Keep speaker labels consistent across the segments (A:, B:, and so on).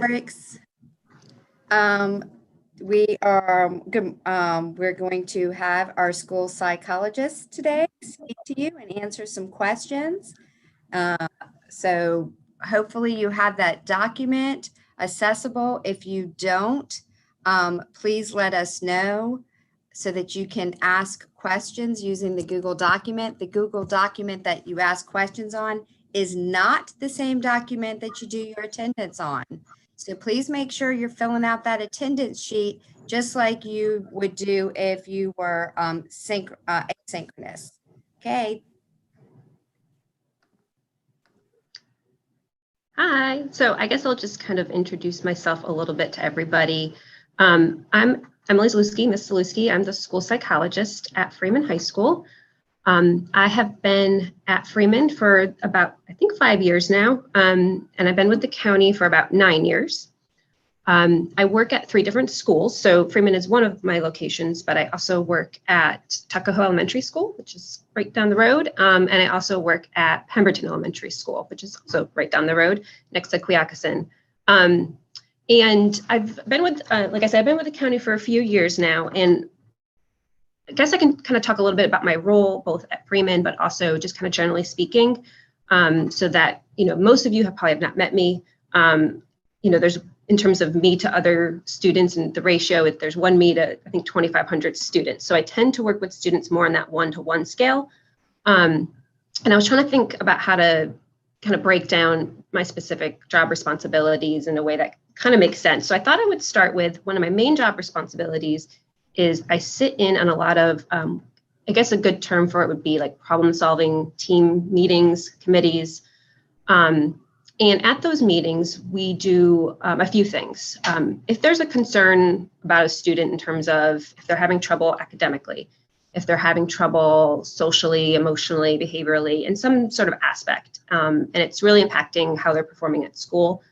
A: Bricks. We're going to have our school psychologist today speak to you and answer some questions. So hopefully you have that document accessible. If you don't, please let us know so that you can ask questions using the Google document. The Google document that you ask questions on is not the same document that you do your attendance on. So please make sure you're filling out that attendance sheet just like you would do if you were asynchronous. Okay.
B: Hi, so I guess I'll just kind of introduce myself a little bit to everybody. I'm Emily Zalewski, Miss Zalewski. I'm the school psychologist at Freeman High School. I have been at Freeman for about, I think, 5 years now, and I've been with the county for about 9 years. I work at 3 different schools, so Freeman is one of my locations, but I also work at Tuckahoe Elementary School, which is right down the road, and I also work at Pemberton Elementary School, which is also right down the road next to Quioccasin. And I've been with, like I said, I've been with the county for a few years now, and I guess I can kind of talk a little bit about my role both at Freeman, but also just kind of generally speaking, so that, most of you have not met me. There's, in terms of me to other students and the ratio, there's 1 me to, I think, 2,500 students. So I tend to work with students more on that 1-to-1 scale. And I was trying to think about how to kind of break down my specific job responsibilities in a way that kind of makes sense. So I thought I would start with one of my main job responsibilities is I sit in on a lot of, I guess a good term for it would be like problem solving team meetings, committees. And at those meetings, we do a few things. If there's a concern about a student in terms of if they're having trouble academically, if they're having trouble socially, emotionally, behaviorally, in some sort of aspect, and it's really impacting how they're performing at school,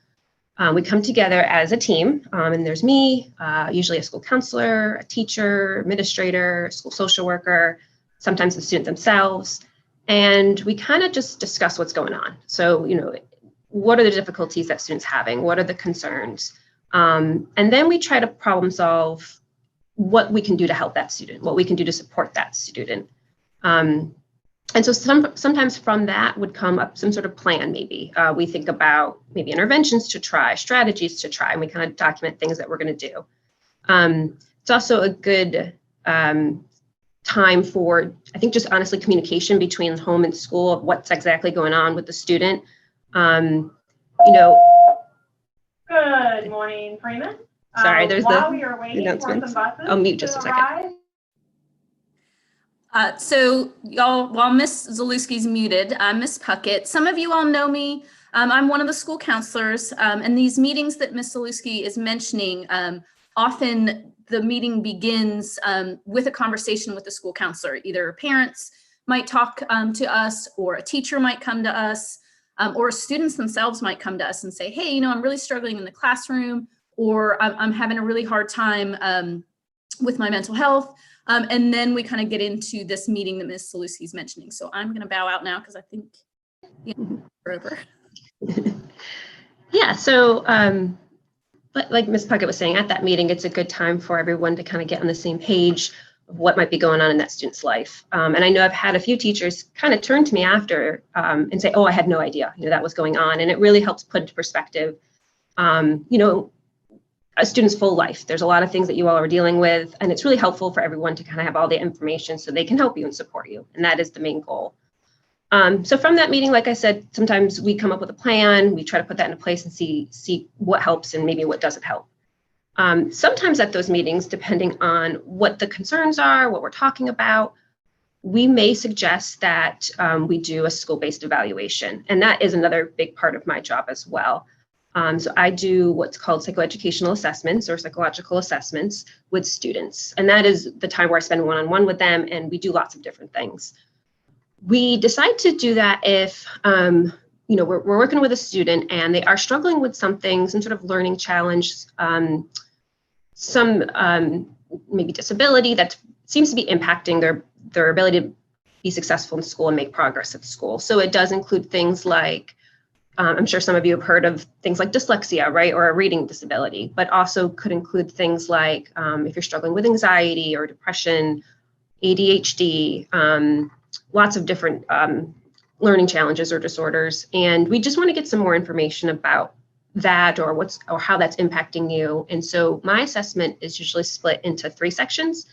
B: we come together as a team, and there's me, usually a school counselor, a teacher, administrator, school social worker, sometimes the student themselves, and we kind of just discuss what's going on. So, what are the difficulties that students having? What are the concerns? And then we try to problem solve what we can do to help that student, what we can do to support that student. And so sometimes from that would come up some sort of plan, maybe. We think about maybe interventions to try, strategies to try, and we kind of document things that we're going to do. It's also a good time for, I think, just honestly communication between home and school of what's exactly going on with the student. Good
C: morning, Freeman.
B: Sorry, there's
C: while we are waiting for some buses
B: I'll mute just a second.
D: So y'all, while Miss Zalewski's muted, Miss Puckett, some of you all know me. I'm one of the school counselors, and these meetings that Miss Zalewski is mentioning, often the meeting begins with a conversation with the school counselor. Either parents might talk to us, or a teacher might come to us, or students themselves might come to us and say, hey, I'm really struggling in the classroom, or I'm having a really hard time with my mental health. And then we kind of get into this meeting that Ms. Zalewski's mentioning. So I'm going to bow out now because I think we're over.
B: Yeah, so but like Ms. Puckett was saying, at that meeting, it's a good time for everyone to kind of get on the same page of what might be going on in that student's life. And I know I've had a few teachers kind of turn to me after and say, oh, I had no idea, that was going on. And it really helps put into perspective, a student's full life. There's a lot of things that you all are dealing with, and it's really helpful for everyone to kind of have all the information so they can help you and support you. And that is the main goal. So from that meeting, like I said, sometimes we come up with a plan, we try to put that into place and see what helps and maybe what doesn't help. Sometimes at those meetings, depending on what the concerns are, what we're talking about, we may suggest that we do a school-based evaluation. And that is another big part of my job as well. So I do what's called psychoeducational assessments or psychological assessments with students. And that is the time where I spend one-on-one with them, and we do lots of different things. We decide to do that if, we're working with a student and they are struggling with something, some sort of learning challenge, some maybe disability that seems to be impacting their ability to be successful in school and make progress at school. So it does include things like I'm sure some of you have heard of things like dyslexia, right, or a reading disability, but also could include things like if you're struggling with anxiety or depression, ADHD, lots of different learning challenges or disorders. And we just want to get some more information about that or how that's impacting you. And so my assessment is usually split into 3 sections.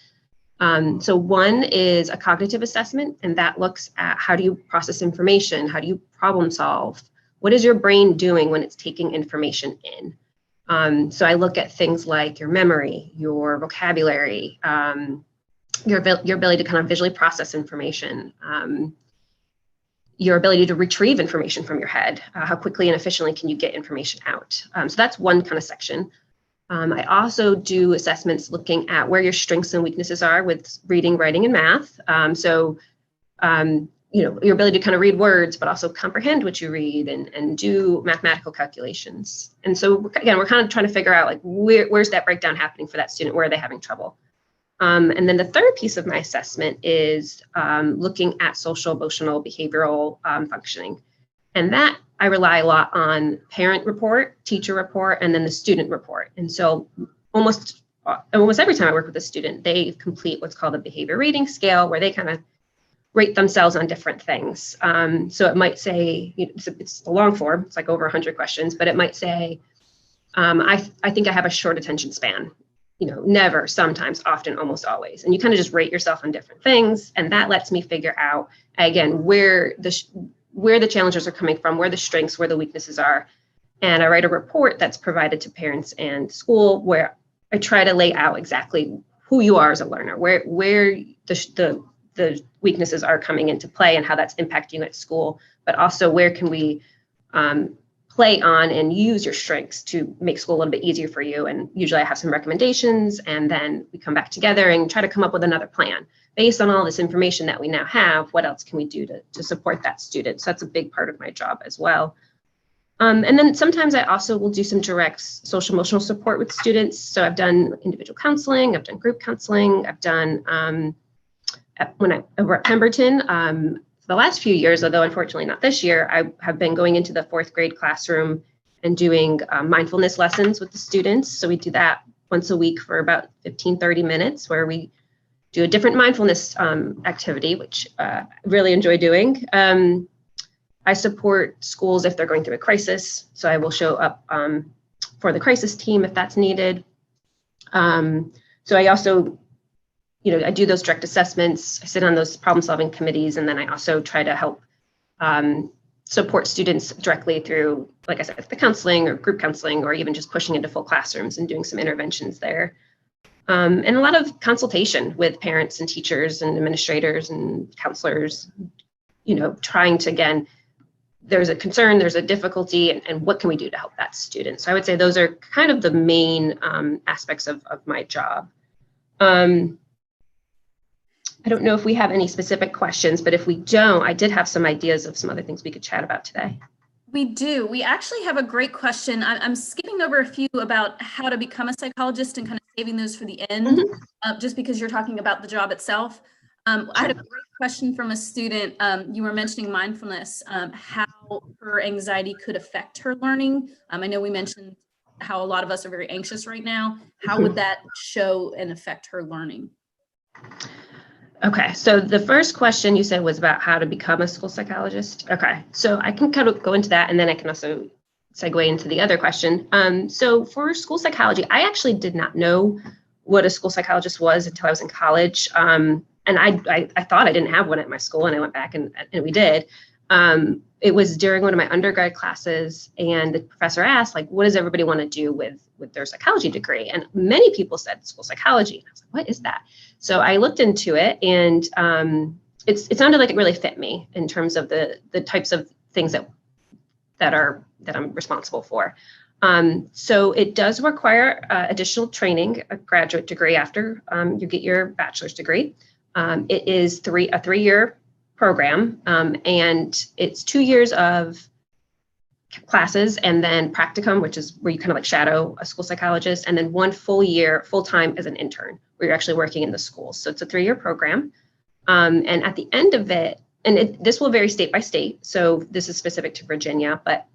B: So one is a cognitive assessment, and that looks at how do you process information? How do you problem solve? What is your brain doing when it's taking information in? So I look at things like your memory, your vocabulary, your ability to kind of visually process information, your ability to retrieve information from your head, how quickly and efficiently can you get information out? So that's one kind of section. I also do assessments looking at where your strengths and weaknesses are with reading, writing, and math. Your ability to kind of read words, but also comprehend what you read and do mathematical calculations. And so again, we're kind of trying to figure out like where's that breakdown happening for that student? Where are they having trouble? And then the third piece of my assessment is looking at social, emotional, behavioral functioning. And that I rely a lot on parent report, teacher report, and then the student report. And so almost every time I work with a student, they complete what's called a behavior rating scale, where they kind of rate themselves on different things. So it might say, it's a long form, it's like over 100 questions, but it might say, I think I have a short attention span. Never, sometimes, often, almost always. And you kind of just rate yourself on different things. And that lets me figure out, again, where the challenges are coming from, where the strengths, where the weaknesses are. And I write a report that's provided to parents and school where I try to lay out exactly who you are as a learner, where the weaknesses are coming into play and how that's impacting you at school, but also where can we play on and use your strengths to make school a little bit easier for you. And usually I have some recommendations, and then we come back together and try to come up with another plan. Based on all this information that we now have, what else can we do to support that student? So that's a big part of my job as well. And then sometimes I also will do some direct social emotional support with students. So I've done individual counseling, I've done group counseling, I've done over at Pemberton, the last few years, although unfortunately not this year, I have been going into the 4th grade classroom and doing mindfulness lessons with the students. So we do that once a week for about 15-30 minutes, where we do a different mindfulness activity, which I really enjoy doing. I support schools if they're going through a crisis. So I will show up for the crisis team if that's needed. So I also I do those direct assessments, I sit on those problem-solving committees, and then I also try to help support students directly through, like I said, the counseling or group counseling, or even just pushing into full classrooms and doing some interventions there. And a lot of consultation with parents and teachers and administrators and counselors, trying to, again, there's a concern, there's a difficulty, and what can we do to help that student? So I would say those are kind of the main aspects of my job. I don't know if we have any specific questions, but if we don't, I did have some ideas of some other things we could chat about today.
D: We do. We actually have a great question. I'm skipping over a few about how to become a psychologist and kind of saving those for the end, just because you're talking about the job itself. I had a great question from a student. You were mentioning mindfulness, how her anxiety could affect her learning. I know we mentioned how a lot of us are very anxious right now. How would that show and affect her learning?
B: Okay, so the first question you said was about how to become a school psychologist. Okay, so I can kind of go into that, and then I can also segue into the other question. So for school psychology, I actually did not know what a school psychologist was until I was in college. And I thought I didn't have one at my school, and I went back and we did. It was during one of my undergrad classes, and the professor asked, like, what does everybody want to do with their psychology degree? And many people said school psychology. And I was like, what is that? So I looked into it, and it sounded like it really fit me in terms of the types of things that I'm responsible for. So it does require additional training, a graduate degree after you get your bachelor's degree. It is a 3-year program, and it's 2 years of classes and then practicum, which is where you kind of like shadow a school psychologist, and then 1 full year full-time as an intern where you're actually working in the schools. So it's a 3-year program. And at the end of it, and this will vary state by state, so this is specific to Virginia, but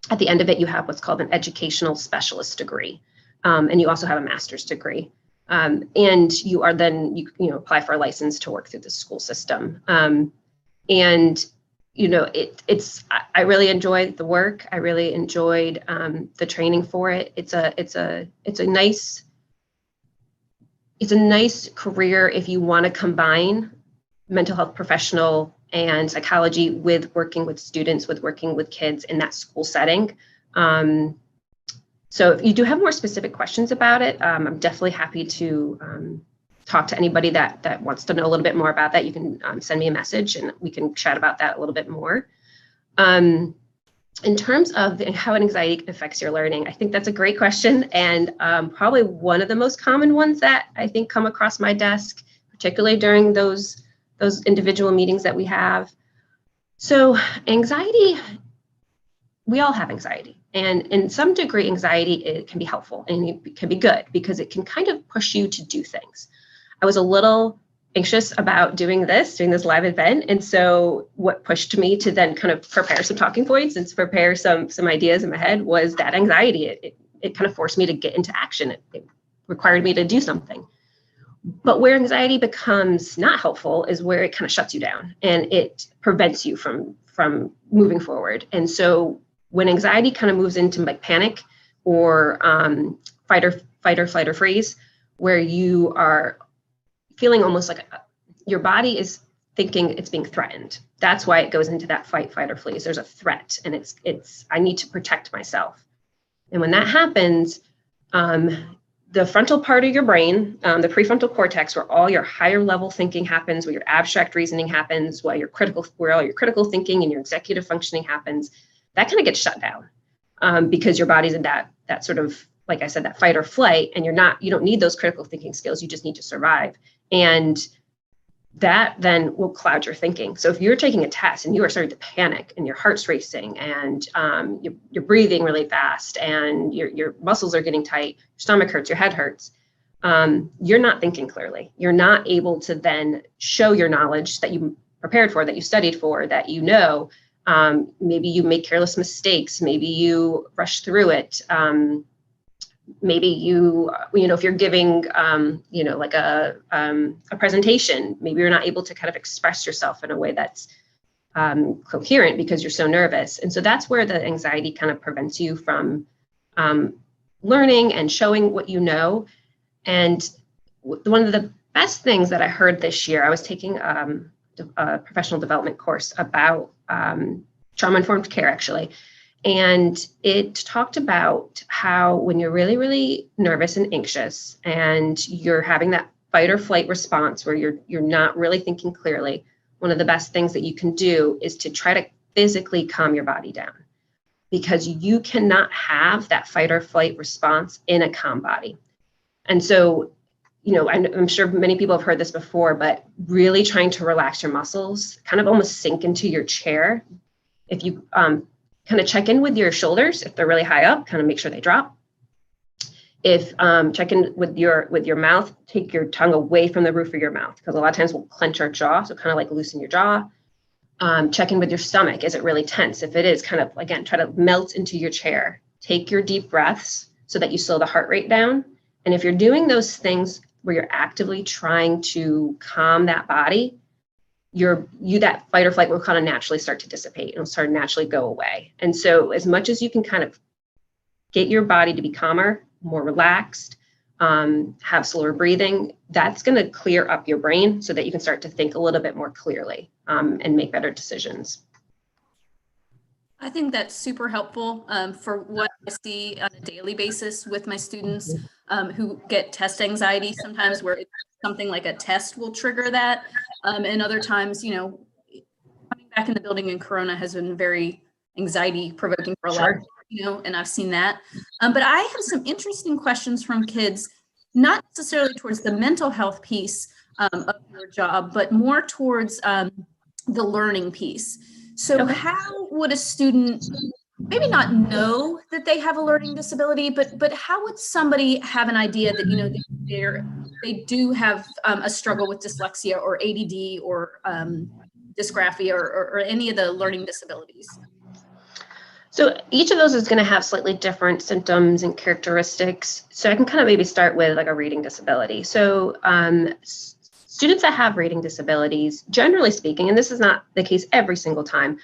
B: at the end of it, you have what's called an educational specialist degree. And you also have a master's degree. And you are then, you apply for a license to work through the school system. And I really enjoyed the work. I really enjoyed the training for it. It's a nice career if you want to combine mental health professional and psychology with working with students, with working with kids in that school setting. So if you do have more specific questions about it, I'm definitely happy to talk to anybody that wants to know a little bit more about that. You can send me a message and we can chat about that a little bit more. In terms of how anxiety affects your learning, I think that's a great question, and probably one of the most common ones that I think come across my desk, particularly during those individual meetings that we have. So anxiety, we all have anxiety, and in some degree, anxiety, it can be helpful and it can be good because it can kind of push you to do things. I was a little anxious about doing this live event. And so what pushed me to then kind of prepare some talking points and to prepare some ideas in my head was that anxiety. It kind of forced me to get into action. It required me to do something. But where anxiety becomes not helpful is where it kind of shuts you down and it prevents you from moving forward. And so when anxiety kind of moves into like panic or fight or flight or freeze, where you are feeling almost like your body is thinking it's being threatened. That's why it goes into that fight or freeze. There's a threat and it's I need to protect myself. And when that happens, the frontal part of your brain, the prefrontal cortex, where all your higher level thinking happens, where your abstract reasoning happens, where all your critical thinking and your executive functioning happens, that kind of gets shut down because your body's in that sort of, like I said, that fight or flight, and you don't need those critical thinking skills. You just need to survive. And that then will cloud your thinking. So if you're taking a test and you are starting to panic and your heart's racing and you're breathing really fast and your muscles are getting tight, your stomach hurts, your head hurts, you're not thinking clearly. You're not able to then show your knowledge that you prepared for, that you studied for, that you know. Maybe you make careless mistakes. Maybe you rush through it. Maybe if you're giving, like a presentation, maybe you're not able to kind of express yourself in a way that's coherent because you're so nervous. And so that's where the anxiety kind of prevents you from learning and showing what you know. And one of the best things that I heard this year, I was taking a professional development course about trauma-informed care, actually. And it talked about how when you're really, really nervous and anxious and you're having that fight or flight response where you're not really thinking clearly, one of the best things that you can do is to try to physically calm your body down, because you cannot have that fight or flight response in a calm body. And so, I'm sure many people have heard this before, but really trying to relax your muscles, kind of almost sink into your chair. If you kind of check in with your shoulders, if they're really high up, kind of make sure they drop. If check in with your mouth, take your tongue away from the roof of your mouth, because a lot of times we'll clench our jaw. So kind of like loosen your jaw. Check in with your stomach. Is it really tense? If it is, kind of, again, try to melt into your chair. Take your deep breaths so that you slow the heart rate down. And if you're doing those things where you're actively trying to calm that body, that fight or flight will kind of naturally start to dissipate and will start to naturally go away. And so as much as you can kind of get your body to be calmer, more relaxed, have slower breathing, that's going to clear up your brain so that you can start to think a little bit more clearly and make better decisions.
D: I think that's super helpful for what I see on a daily basis with my students who get test anxiety sometimes, where it's something like a test will trigger that. And other times, coming back in the building in Corona has been very anxiety provoking for a lot of people, and I've seen that. But I have some interesting questions from kids, not necessarily towards the mental health piece of your job, but more towards the learning piece. So how would a student maybe not know that they have a learning disability, but how would somebody have an idea that, they do have a struggle with dyslexia or ADD or dysgraphia or any of the learning disabilities?
B: So each of those is going to have slightly different symptoms and characteristics. So I can kind of maybe start with like a reading disability. So students that have reading disabilities, generally speaking, and this is not the case every single time,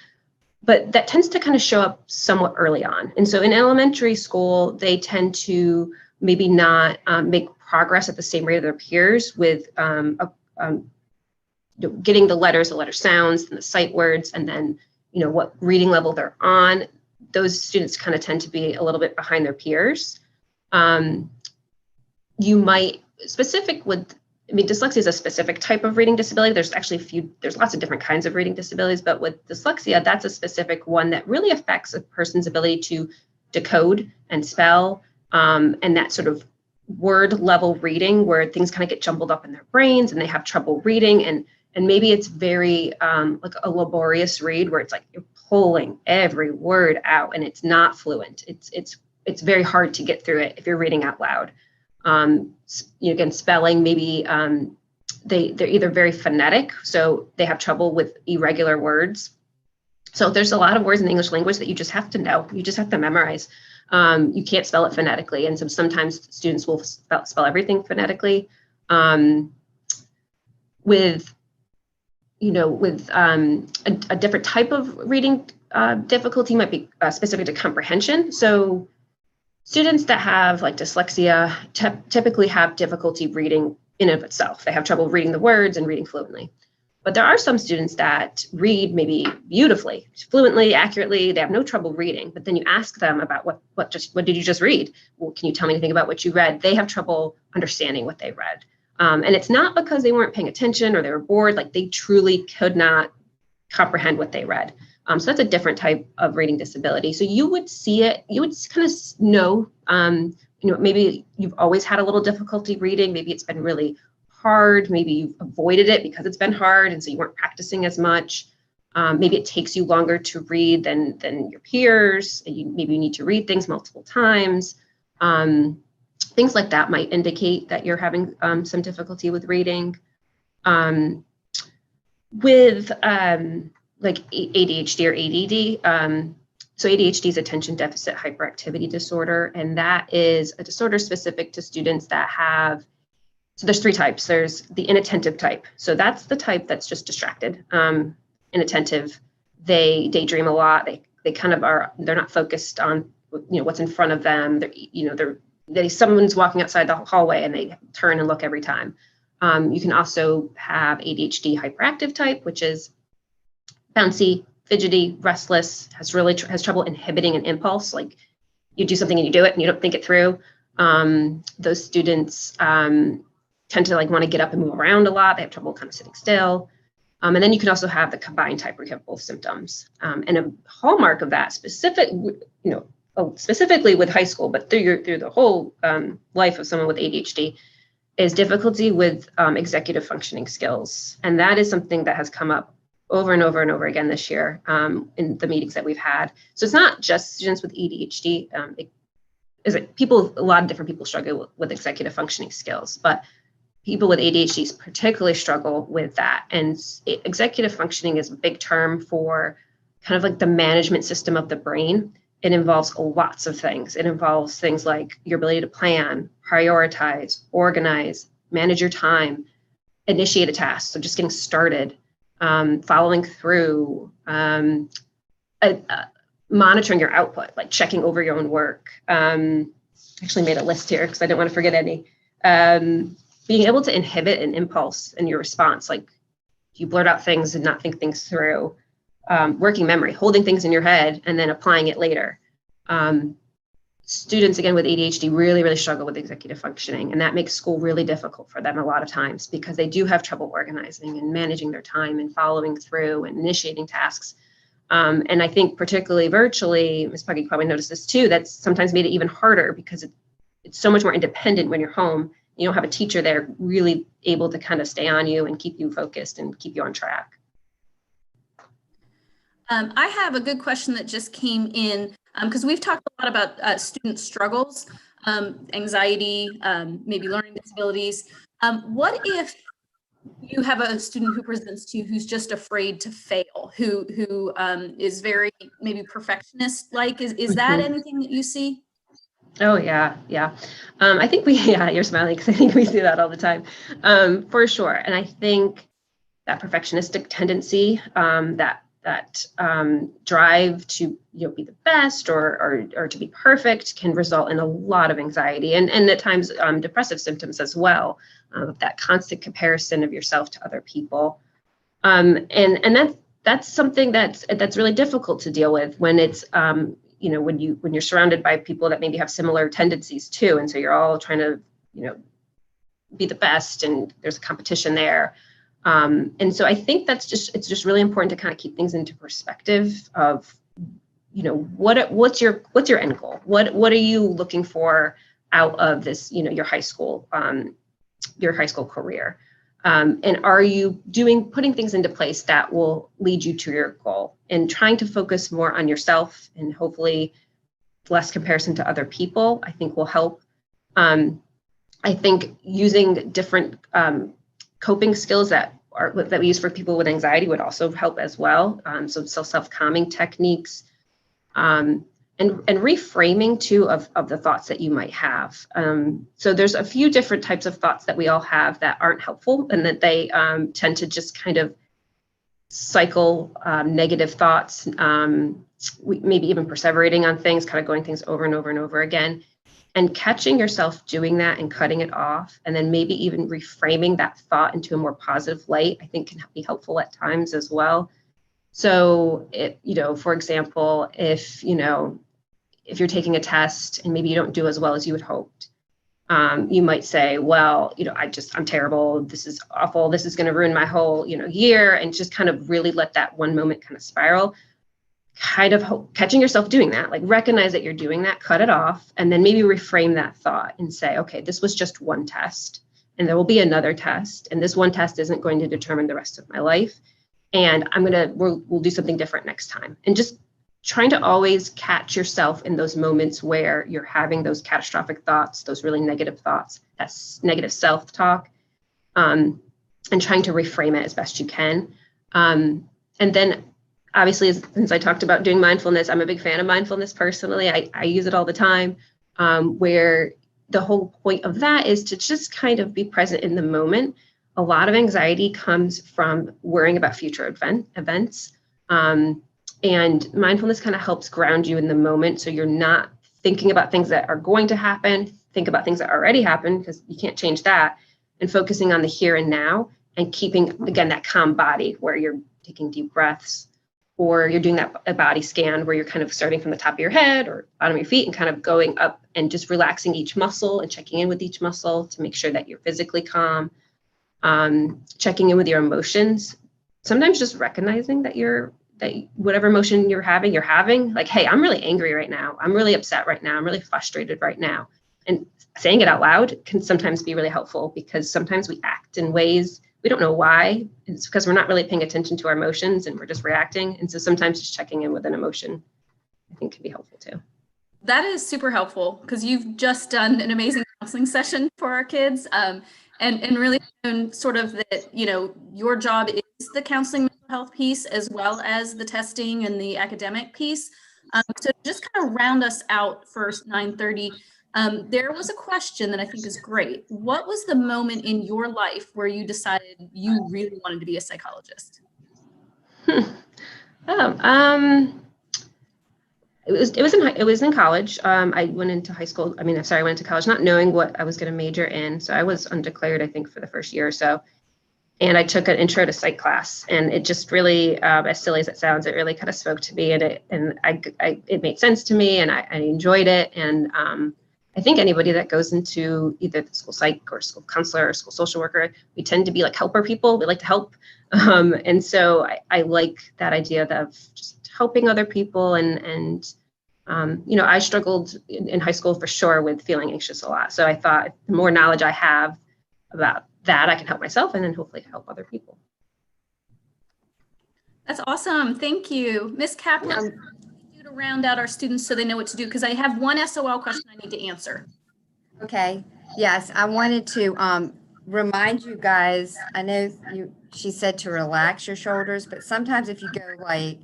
B: but that tends to kind of show up somewhat early on. And so in elementary school, they tend to maybe not make progress at the same rate of their peers with getting the letter sounds and the sight words, and then what reading level they're on. Those students kind of tend to be a little bit behind their peers. You might, dyslexia is a specific type of reading disability. There's actually there's lots of different kinds of reading disabilities, but with dyslexia, that's a specific one that really affects a person's ability to decode and spell, and that sort of word level reading where things kind of get jumbled up in their brains and they have trouble reading, and maybe it's very like a laborious read where it's like you're pulling every word out and it's not fluent. It's very hard to get through it if you're reading out loud. Again, spelling, maybe they're either very phonetic, so they have trouble with irregular words. So there's a lot of words in the English language that you just have to know, you just have to memorize. You can't spell it phonetically, and so sometimes students will spell everything phonetically. With a different type of reading difficulty might be specific to comprehension. So students that have like dyslexia typically have difficulty reading in and of itself. They have trouble reading the words and reading fluently. But there are some students that read maybe beautifully, fluently, accurately. They have no trouble reading. But then you ask them about what did you just read? Well, can you tell me anything about what you read? They have trouble understanding what they read. And it's not because they weren't paying attention or they were bored, like they truly could not comprehend what they read. So that's a different type of reading disability. So you would see it, you would kind of know, maybe you've always had a little difficulty reading. Maybe it's been really hard. Maybe you've avoided it because it's been hard, and so you weren't practicing as much. Maybe it takes you longer to read than your peers. Maybe you need to read things multiple times. Things like that might indicate that you're having some difficulty with reading. With like ADHD or ADD. So ADHD is attention deficit hyperactivity disorder, and that is a disorder specific to students that have, so there's three types. There's the inattentive type. So that's the type that's just distracted, inattentive. They daydream a lot. They kind of they're not focused on what's in front of them. Someone's walking outside the hallway and they turn and look every time. You can also have ADHD hyperactive type, which is bouncy, fidgety, restless, has trouble inhibiting an impulse. Like you do something and you do it and you don't think it through. Those students tend to want to get up and move around a lot. They have trouble kind of sitting still. And then you can also have the combined type where you have both symptoms. And a hallmark of that specifically with high school, but through the whole life of someone with ADHD, is difficulty with executive functioning skills. And that is something that has come up over and over and over again this year in the meetings that we've had. So it's not just students with ADHD. A lot of different people struggle with executive functioning skills, but people with ADHD particularly struggle with that. And executive functioning is a big term for kind of like the management system of the brain. It involves lots of things. It involves things like your ability to plan, prioritize, organize, manage your time, initiate a task. So just getting started, following through, monitoring your output, like checking over your own work. Actually made a list here because I didn't want to forget any. Being able to inhibit an impulse in your response, like you blurt out things and not think things through. Working memory, holding things in your head and then applying it later. Students, again, with ADHD really, really struggle with executive functioning, and that makes school really difficult for them a lot of times because they do have trouble organizing and managing their time and following through and initiating tasks. And I think particularly virtually, Ms. Puckett probably noticed this too, that's sometimes made it even harder because it's so much more independent when you're home. You don't have a teacher there really able to kind of stay on you and keep you focused and keep you on track.
D: I have a good question that just came in because we've talked a lot about student struggles, anxiety, maybe learning disabilities. What if you have a student who presents to you who's just afraid to fail, who is very maybe perfectionist like. Is that anything that you see?
B: Oh yeah, yeah. I think yeah, you're smiling because I think we see that all the time, for sure. And I think that perfectionistic tendency, that drive to be the best or to be perfect can result in a lot of anxiety and at times depressive symptoms as well. That constant comparison of yourself to other people, and that's something that's really difficult to deal with when it's when you're surrounded by people that maybe have similar tendencies too, and so you're all trying to be the best, and there's a competition there. And so I think it's just really important to kind of keep things into perspective of, what's your end goal? What are you looking for out of this, your high school career? And are you putting things into place that will lead you to your goal, and trying to focus more on yourself and hopefully less comparison to other people, I think will help. I think using different coping skills that we use for people with anxiety would also help as well. So self-calming techniques, and reframing too of the thoughts that you might have. So there's a few different types of thoughts that we all have that aren't helpful, and that they tend to just kind of cycle negative thoughts, maybe even perseverating on things, kind of going things over and over and over again. And catching yourself doing that and cutting it off, and then maybe even reframing that thought into a more positive light, I think can be helpful at times as well. So, for example, if you're taking a test and maybe you don't do as well as you had hoped, you might say, well, I'm terrible. This is awful. This is going to ruin my whole, year, and just kind of really let that one moment kind of spiral. Kind of catching yourself doing that, like recognize that you're doing that, cut it off, and then maybe reframe that thought and say, okay, this was just one test, and there will be another test, and this one test isn't going to determine the rest of my life, and we'll do something different next time. And just trying to always catch yourself in those moments where you're having those catastrophic thoughts, those really negative thoughts, that's negative self-talk, and trying to reframe it as best you can. And then obviously, since I talked about doing mindfulness, I'm a big fan of mindfulness personally. I use it all the time, where the whole point of that is to just kind of be present in the moment. A lot of anxiety comes from worrying about future events. And mindfulness kind of helps ground you in the moment, so you're not thinking about things that are going to happen. Think about things that already happened, because you can't change that, and focusing on the here and now, and keeping, again, that calm body where you're taking deep breaths, or you're doing a body scan where you're kind of starting from the top of your head or bottom of your feet and kind of going up and just relaxing each muscle and checking in with each muscle to make sure that you're physically calm. Checking in with your emotions. Sometimes just recognizing that whatever emotion you're having, like, hey, I'm really angry right now. I'm really upset right now. I'm really frustrated right now. And saying it out loud can sometimes be really helpful, because sometimes we act in ways we don't know why. It's because we're not really paying attention to our emotions and we're just reacting. And so sometimes just checking in with an emotion, I think, can be helpful too.
D: That is super helpful, because you've just done an amazing counseling session for our kids, and really shown sort of that, your job is the counseling mental health piece as well as the testing and the academic piece. So just kind of round us out for 9:30. There was a question that I think is great. What was the moment in your life where you decided you really wanted to be a psychologist?
B: It was in college. I went into high school. I went to college not knowing what I was going to major in. So I was undeclared, I think, for the first year or so. And I took an intro to psych class, and it just really, as silly as it sounds, it really kind of spoke to me, and it made sense to me, and I enjoyed it. And I think anybody that goes into either the school psych or school counselor or school social worker, we tend to be like helper people. We like to help. And so I like that idea of just helping other people. And I struggled in high school for sure with feeling anxious a lot. So I thought the more knowledge I have about that, I can help myself and then hopefully help other people.
D: That's awesome. Thank you. Ms. Kaplan, to round out our students so they know what to do, because I have one SOL question I need to answer.
A: Okay. Yes, I wanted to remind you guys, I know she said to relax your shoulders, but sometimes if you go like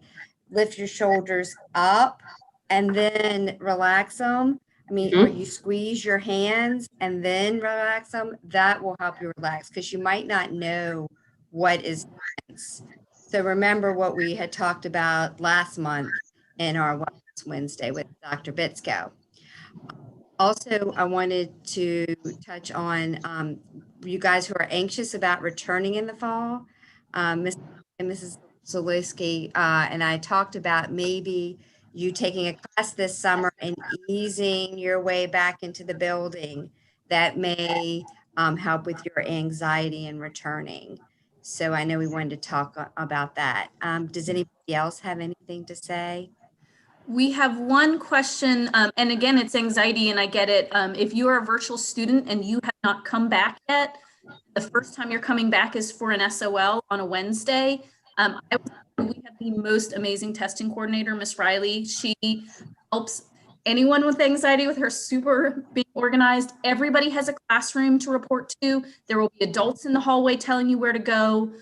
A: lift your shoulders up and then relax them, I mean, or you squeeze your hands and then relax them, that will help you relax because you might not know what is tense. So remember what we had talked about last month in our Wellness Wednesday with Dr. Bitsko. Also, I wanted to touch on you guys who are anxious about returning in the fall. Ms. and Mrs. Zalewski and I talked about maybe you taking a class this summer and easing your way back into the building. That may help with your anxiety in returning. So I know we wanted to talk about that. Does anybody else have anything to say?
D: We have one question, and again, it's anxiety, and I get it. If you are a virtual student and you have not come back yet, the first time you're coming back is for an SOL on a Wednesday. We have the most amazing testing coordinator, Miss Riley. She helps anyone with anxiety with her super being organized. Everybody has a classroom to report to. There will be adults in the hallway telling you where to go.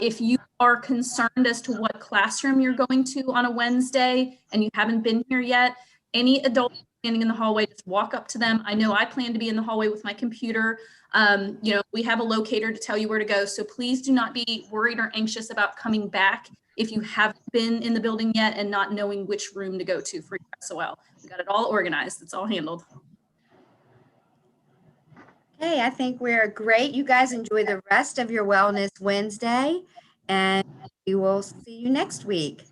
D: If you are concerned as to what classroom you're going to on a Wednesday and you haven't been here yet, any adult standing in the hallway, just walk up to them. I know I plan to be in the hallway with my computer. We have a locator to tell you where to go. So please do not be worried or anxious about coming back if you haven't been in the building yet and not knowing which room to go to for your SOL. We got it all organized. It's all handled.
A: Hey, I think we're great. You guys enjoy the rest of your Wellness Wednesday, and we will see you next week.